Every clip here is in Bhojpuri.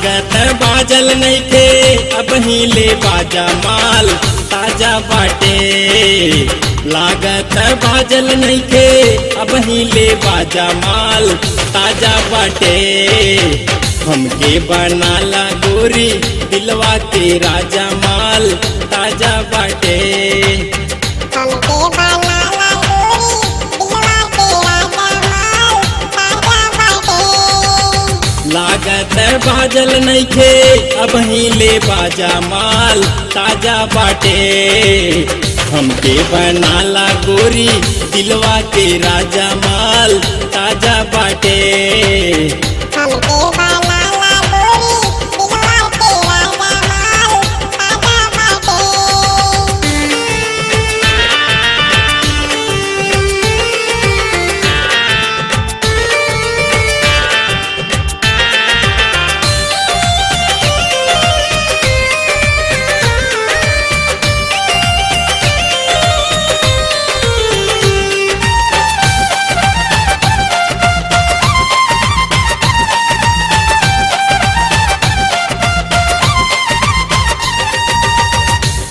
लागत बाजल नइखे अब हिले बाजा माल ताजा बाटे। लागत बाजल नइखे अब हिले बाजा माल ताजा बाटे। हमके बनाला गोरी दिलवा के राजा माल ताजा बाटे। हमके बनाला गोरी दिलवा के राजा माल ताजा बाटे। लागत बाजल नइखे अब हिले बाजा माल ताजा बाटे। हमके बनाला गोरी दिलवा के राजा माल ताजा बाटे। हमके बनाला गोरी दिलवा के राजा माल ताजा बाटे।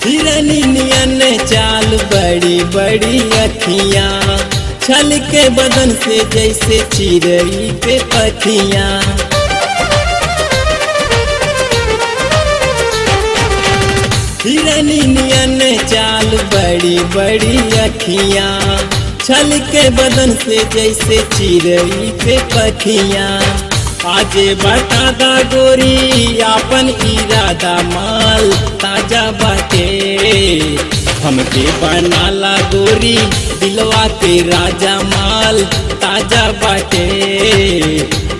हिरनी नियन चाल बड़ी बड़ी अखियाँ छल के बदन से जैसे चिड़ई पे पखियाँ। हिरनी नियन चाल बड़ी बड़ी अखियाँ छल के बदन से जैसे चिड़ई पे पखियाँ। आजे बता दा गोरी आपन इरादा माल ताजा बाटे। हमके बनाला गोरी दिलवा के राजा माल ताजा बाटे।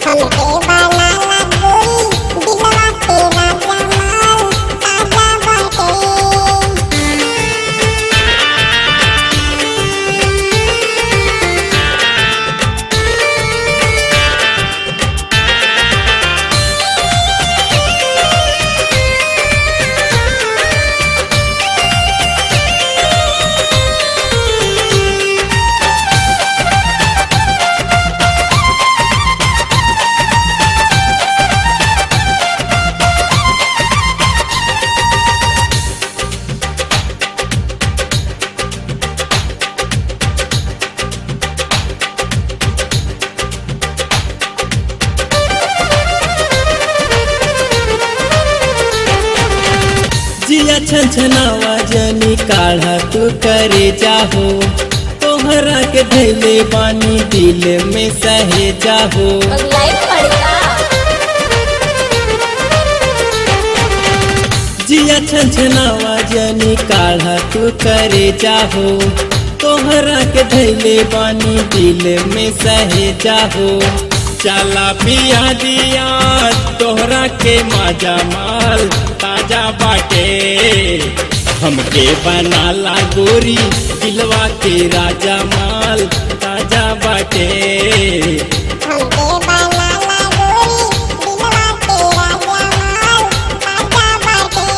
हमके बनाला गोरी दिलवा के राजा माल ताजा बाटे। जिया छनछनावा जनी काढ़ा तू करे जाहो। तोहरा के धैले बानी दिल में सहे जाहो। जिया छनछनावा जनी काढ़ा तू करे जाहो। तोहरा के धैले बानी दिल में सहे जाहो। चला पिया दिया तोहरा के माजा माल ताजा बाटे। हमके बनाला गोरी दिलवा के राजा माल ताजा बाटे। हमके बनाला गोरी दिलवा के राजा माल ताजा बाटे।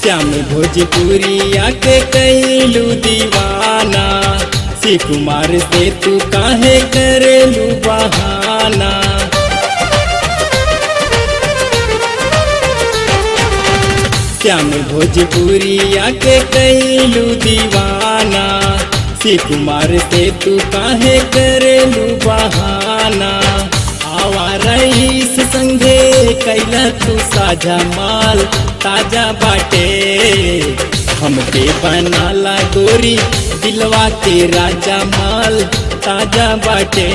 श्याम भोजपुरिया के कैलू दीवाना। शिव कुमार से तू काहे करेलू बहाना। श्याम भोजपुरिया के कैलू दीवाना। शिव कुमार से तू काहे करेलू बहाना। आवा रईस संगे कैला तू साझा माल ताजा बाटे। हमके बनाला गोरी दिलवा के राजा माल ताजा बाटे।